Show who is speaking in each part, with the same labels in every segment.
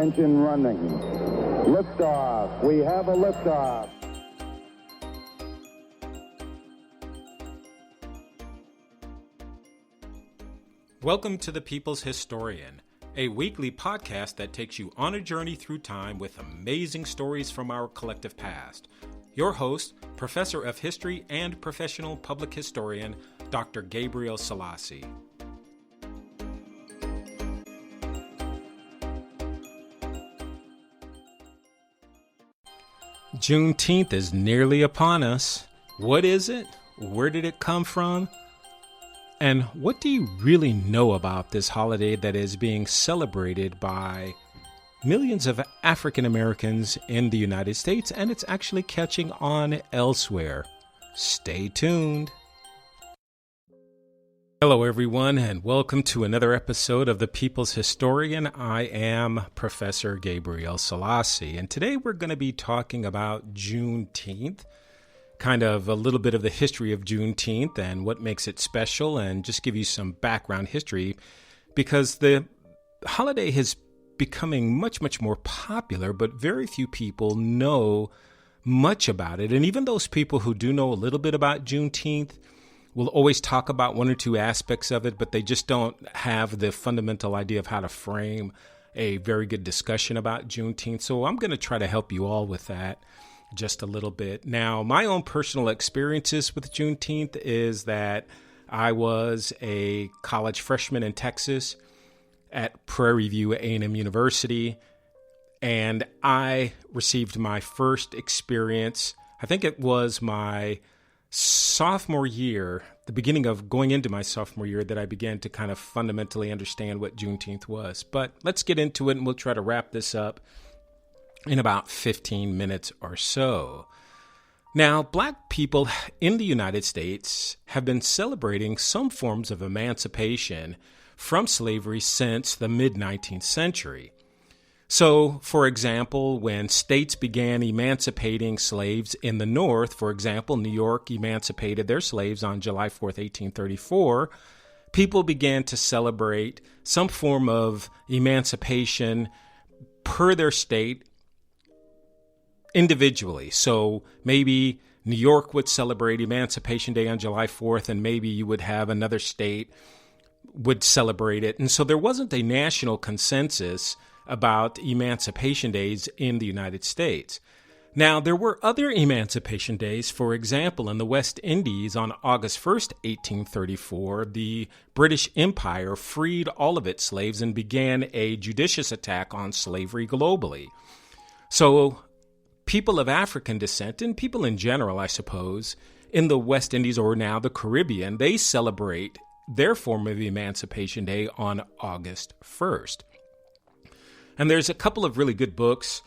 Speaker 1: engine running. Liftoff. We have a liftoff.
Speaker 2: Welcome to The People's Historian, a weekly podcast that takes you on a journey through time with amazing stories from our collective past. Your host, Professor of History and Professional Public Historian, Dr. Gabriel Selassie. Juneteenth is nearly upon us. What is it? Where did it come from? And what do you really know about this holiday that is being celebrated by millions of African Americans in the United States, and it's actually catching on elsewhere? Stay tuned. Hello, everyone, and welcome to another episode of The People's Historian. I am Professor Gabriel Selassie, and today we're going to be talking about Juneteenth, kind of a little bit of the history of Juneteenth and what makes it special, and just give you some background history, because the holiday is becoming much, much more popular, but very few people know much about it. And even those people who do know a little bit about Juneteenth will always talk about one or two aspects of it, but they just don't have the fundamental idea of how to frame a very good discussion about Juneteenth. So I'm going to try to help you all with that just a little bit. Now, my own personal experiences with Juneteenth is that I was a college freshman in Texas at Prairie View A&M University, and I received my first experience, I think it was my sophomore year, the beginning of going into my sophomore year, that I began to kind of fundamentally understand what Juneteenth was. But let's get into it, and we'll try to wrap this up in about 15 minutes or so. Now, Black people in the United States have been celebrating some forms of emancipation from slavery since the mid-19th century. So, for example, when states began emancipating slaves in the North, for example, New York emancipated their slaves on July 4th, 1834, people began to celebrate some form of emancipation per their state individually. So maybe New York would celebrate Emancipation Day on July 4th, and maybe you would have another state would celebrate it. And so there wasn't a national consensus about Emancipation Days in the United States. Now, there were other Emancipation Days. For example, in the West Indies on August 1st, 1834, the British Empire freed all of its slaves and began a judicious attack on slavery globally. So people of African descent, and people in general, I suppose, in the West Indies, or now the Caribbean, they celebrate their form of Emancipation Day on August 1st. And there's a couple of really good books.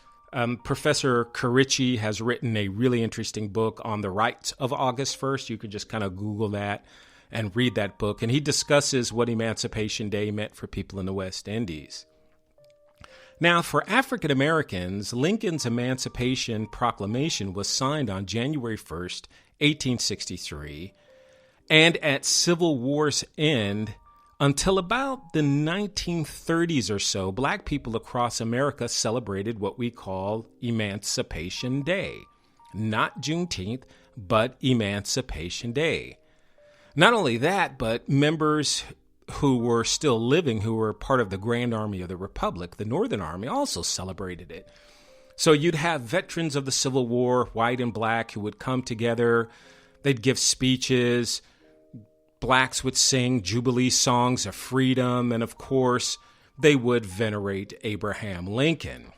Speaker 2: Professor Carici has written a really interesting book on the rights of August 1st. You could just kind of Google that and read that book. And he discusses what Emancipation Day meant for people in the West Indies. Now, for African Americans, Lincoln's Emancipation Proclamation was signed on January 1st, 1863, and at Civil War's end, until about the 1930s or so, Black people across America celebrated what we call Emancipation Day. Not Juneteenth, but Emancipation Day. Not only that, but members who were still living, who were part of the Grand Army of the Republic, the Northern Army, also celebrated it. So you'd have veterans of the Civil War, white and black, who would come together. They'd give speeches. Blacks would sing Jubilee songs of freedom, and of course, they would venerate Abraham Lincoln.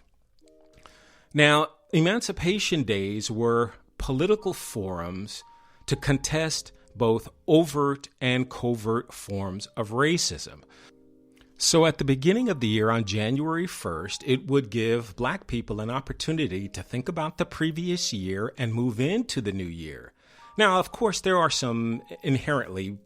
Speaker 2: Now, Emancipation Days were political forums to contest both overt and covert forms of racism. So at the beginning of the year, on January 1st, it would give Black people an opportunity to think about the previous year and move into the new year. Now, of course, there are some inherently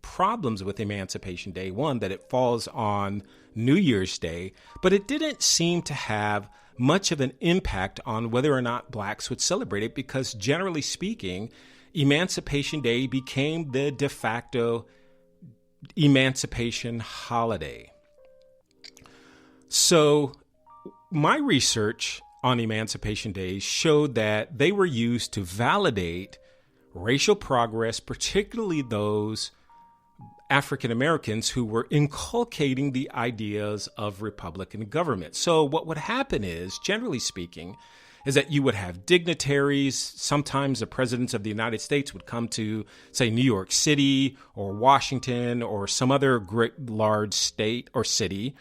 Speaker 2: problems with Emancipation Day. One, that it falls on New Year's Day, but it didn't seem to have much of an impact on whether or not Blacks would celebrate it, because generally speaking, Emancipation Day became the de facto emancipation holiday. So my research on Emancipation Days showed that they were used to validate racial progress, particularly those African Americans who were inculcating the ideas of Republican government. So what would happen is, generally speaking, is that you would have dignitaries. Sometimes the presidents of the United States would come to, say, New York City or Washington or some other great large state or city,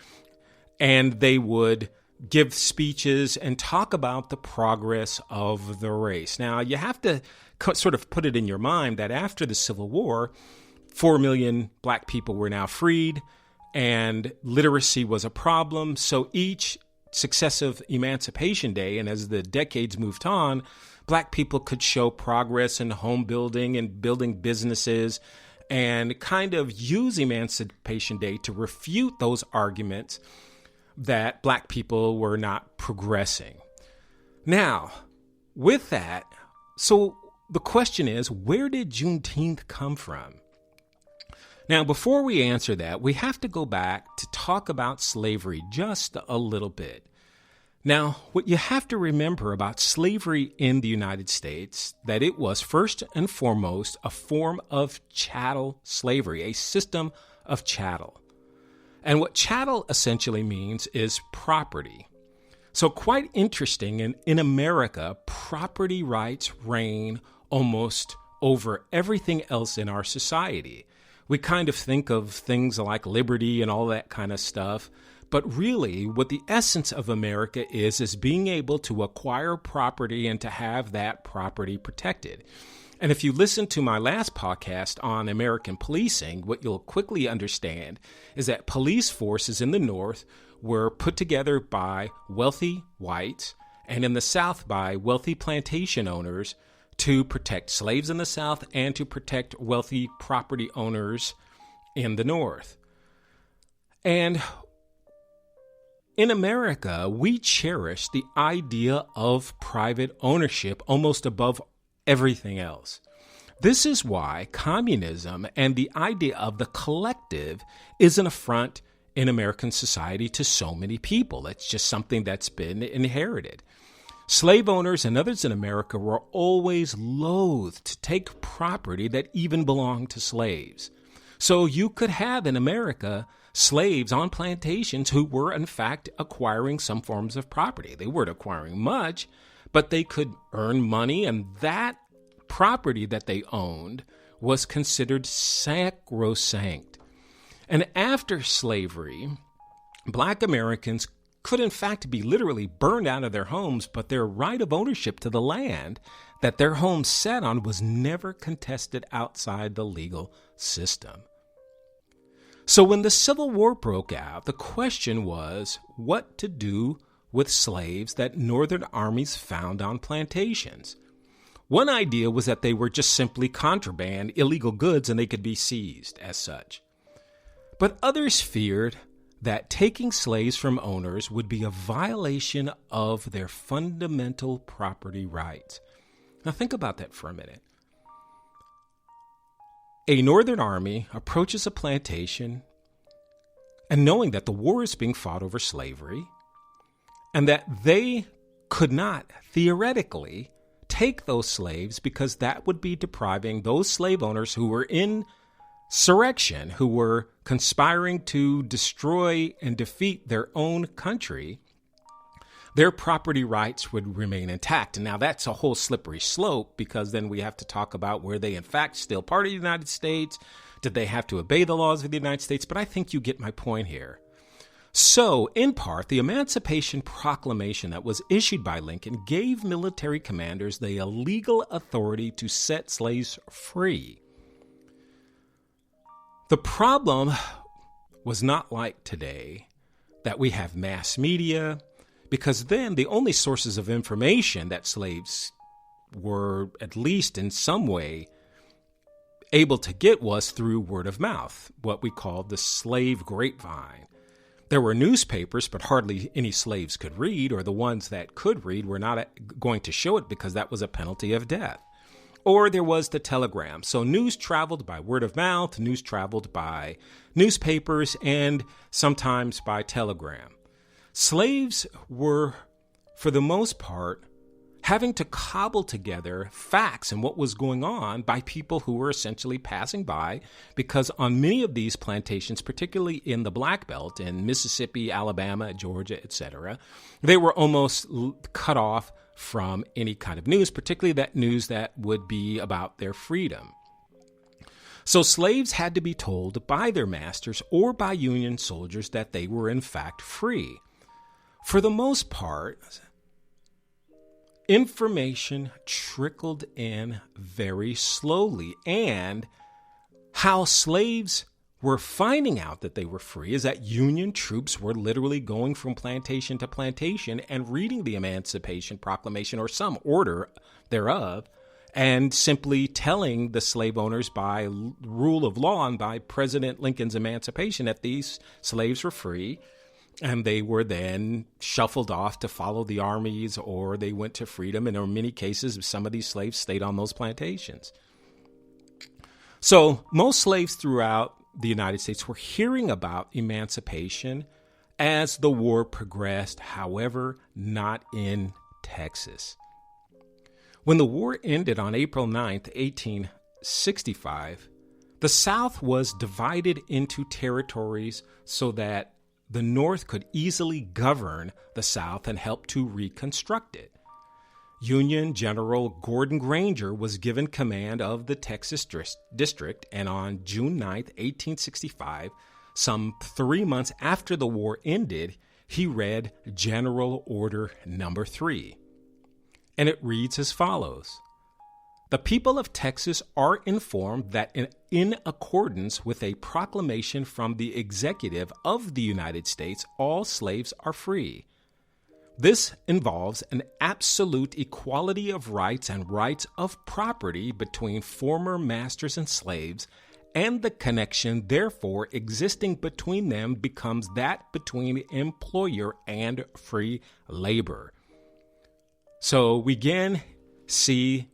Speaker 2: and they would give speeches and talk about the progress of the race. Now, you have to sort of put it in your mind that after the Civil War, 4 million black people were now freed, and literacy was a problem. So each successive Emancipation Day, and as the decades moved on, black people could show progress in home building and building businesses and kind of use Emancipation Day to refute those arguments that black people were not progressing. Now, with that, so the question is, where did Juneteenth come from? Now, before we answer that, we have to go back to talk about slavery just a little bit. Now, what you have to remember about slavery in the United States, that it was first and foremost a form of chattel slavery, a system of chattel. And what chattel essentially means is property. So quite interesting, in America, property rights reign almost over everything else in our society. We kind of think of things like liberty and all that kind of stuff. But really, what the essence of America is being able to acquire property and to have that property protected. And if you listen to my last podcast on American policing, what you'll quickly understand is that police forces in the North were put together by wealthy whites and in the South by wealthy plantation owners to protect slaves in the South and to protect wealthy property owners in the North. And in America, we cherish the idea of private ownership almost above everything else. This is why communism and the idea of the collective is an affront in American society to so many people. It's just something that's been inherited. Slave owners and others in America were always loath to take property that even belonged to slaves. So you could have in America slaves on plantations who were in fact acquiring some forms of property. They weren't acquiring much, but they could earn money, and that property that they owned was considered sacrosanct. And after slavery, black Americans could in fact be literally burned out of their homes, but their right of ownership to the land that their homes sat on was never contested outside the legal system. So when the Civil War broke out, the question was what to do with slaves that Northern armies found on plantations. One idea was that they were just simply contraband, illegal goods, and they could be seized as such. But others feared that taking slaves from owners would be a violation of their fundamental property rights. Now think about that for a minute. A Northern army approaches a plantation and knowing that the war is being fought over slavery and that they could not theoretically take those slaves because that would be depriving those slave owners who were in insurrection, who were conspiring to destroy and defeat their own country, their property rights would remain intact. And now that's a whole slippery slope, because then we have to talk about were they in fact still part of the United States? Did they have to obey the laws of the United States? But I think you get my point here. So, in part, the Emancipation Proclamation that was issued by Lincoln gave military commanders the legal authority to set slaves free. The problem was not like today, that we have mass media, because then the only sources of information that slaves were, at least in some way, able to get was through word of mouth, what we call the slave grapevine. There were newspapers, but hardly any slaves could read, or the ones that could read were not going to show it because that was a penalty of death. Or there was the telegram. So news traveled by word of mouth, news traveled by newspapers, and sometimes by telegram. Slaves were, for the most part, having to cobble together facts and what was going on by people who were essentially passing by, because on many of these plantations, particularly in the Black Belt in Mississippi, Alabama, Georgia, etc., they were almost cut off from any kind of news, particularly that news that would be about their freedom. So slaves had to be told by their masters or by Union soldiers that they were in fact free. For the most part, information trickled in very slowly, and how slaves were finding out that they were free is that Union troops were literally going from plantation to plantation and reading the Emancipation Proclamation or some order thereof, and simply telling the slave owners by rule of law and by President Lincoln's emancipation that these slaves were free. And they were then shuffled off to follow the armies, or they went to freedom. And there were many cases some of these slaves stayed on those plantations. So most slaves throughout the United States were hearing about emancipation as the war progressed, however, not in Texas. When the war ended on April 9th, 1865, the South was divided into territories so that the North could easily govern the South and help to reconstruct it. Union General Gordon Granger was given command of the Texas District, and on June 9, 1865, some 3 months after the war ended, he read General Order Number 3. And it reads as follows: The people of Texas are informed that in accordance with a proclamation from the executive of the United States, all slaves are free. This involves an absolute equality of rights and rights of property between former masters and slaves, and the connection therefore existing between them becomes that between employer and free labor. So we again see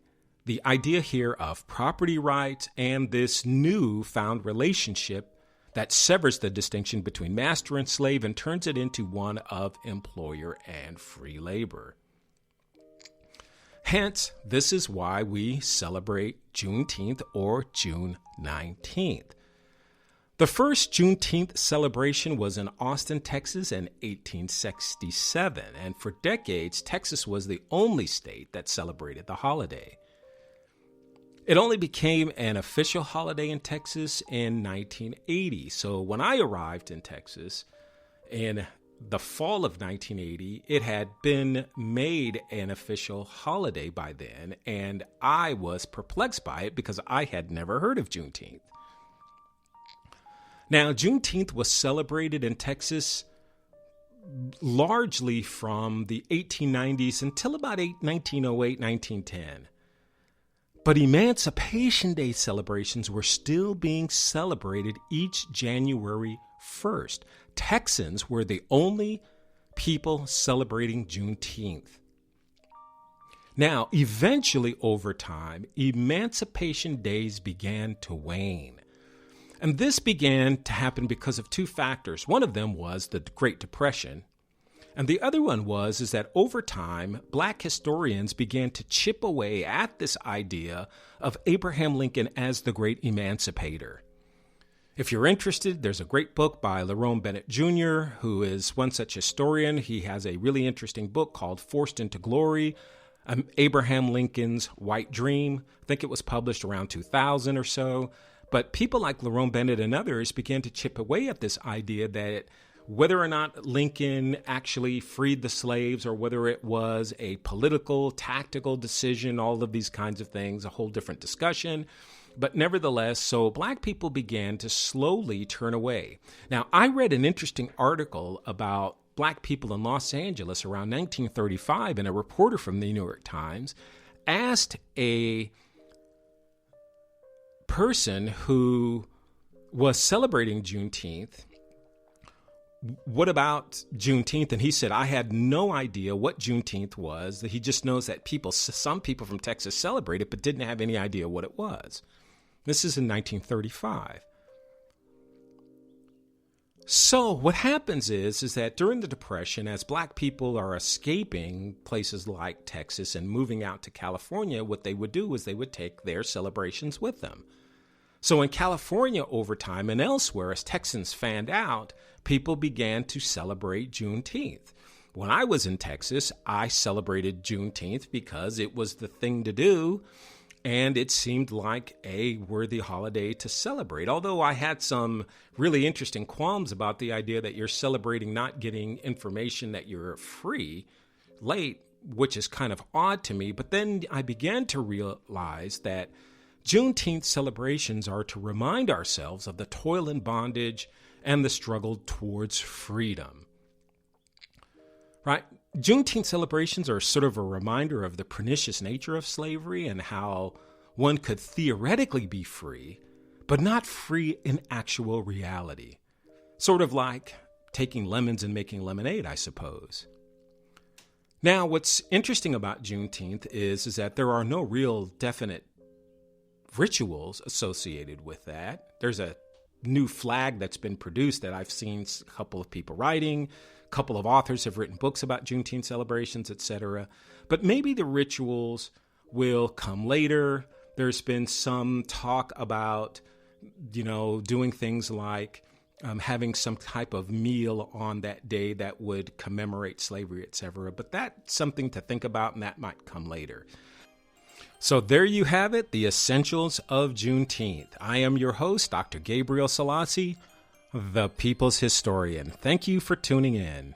Speaker 2: the idea here of property rights and this new-found relationship that severs the distinction between master and slave and turns it into one of employer and free labor. Hence, this is why we celebrate Juneteenth or June 19th. The first Juneteenth celebration was in Austin, Texas in 1867, and for decades, Texas was the only state that celebrated the holiday. It only became an official holiday in Texas in 1980. So when I arrived in Texas in the fall of 1980, it had been made an official holiday by then, and I was perplexed by it because I had never heard of Juneteenth. Now, Juneteenth was celebrated in Texas largely from the 1890s until about 1908, 1910. But Emancipation Day celebrations were still being celebrated each January 1st. Texans were the only people celebrating Juneteenth. Now, eventually over time, Emancipation Days began to wane. And this began to happen because of two factors. One of them was the Great Depression. And the other one was that over time, Black historians began to chip away at this idea of Abraham Lincoln as the great emancipator. If you're interested, there's a great book by Lerone Bennett Jr., who is one such historian. He has a really interesting book called Forced into Glory, Abraham Lincoln's White Dream. I think it was published around 2000 or so. But people like Lerone Bennett and others began to chip away at this idea that whether or not Lincoln actually freed the slaves or whether it was a political, tactical decision, all of these kinds of things, a whole different discussion. But nevertheless, so Black people began to slowly turn away. Now, I read an interesting article about Black people in Los Angeles around 1935, and a reporter from the New York Times asked a person who was celebrating Juneteenth, what about Juneteenth? And he said, I had no idea what Juneteenth was. That he just knows that some people from Texas celebrate it, but didn't have any idea what it was. This is in 1935. So what happens is that during the Depression, as black people are escaping places like Texas and moving out to California, what they would do is they would take their celebrations with them. So in California over time and elsewhere, as Texans fanned out, people began to celebrate Juneteenth. When I was in Texas, I celebrated Juneteenth because it was the thing to do, and it seemed like a worthy holiday to celebrate. Although I had some really interesting qualms about the idea that you're celebrating not getting information that you're free late, which is kind of odd to me. But then I began to realize that Juneteenth celebrations are to remind ourselves of the toil and bondage and the struggle towards freedom. Right? Juneteenth celebrations are sort of a reminder of the pernicious nature of slavery and how one could theoretically be free, but not free in actual reality. Sort of like taking lemons and making lemonade, I suppose. Now, what's interesting about Juneteenth is that there are no real definite rituals associated with that. There's a new flag that's been produced that I've seen a couple of people writing. A couple of authors have written books about Juneteenth celebrations, etc. But maybe the rituals will come later. There's been some talk about, doing things like having some type of meal on that day that would commemorate slavery, etc. But that's something to think about, and that might come later. So there you have it, the essentials of Juneteenth. I am your host, Dr. Gabriel Selassie, the People's Historian. Thank you for tuning in.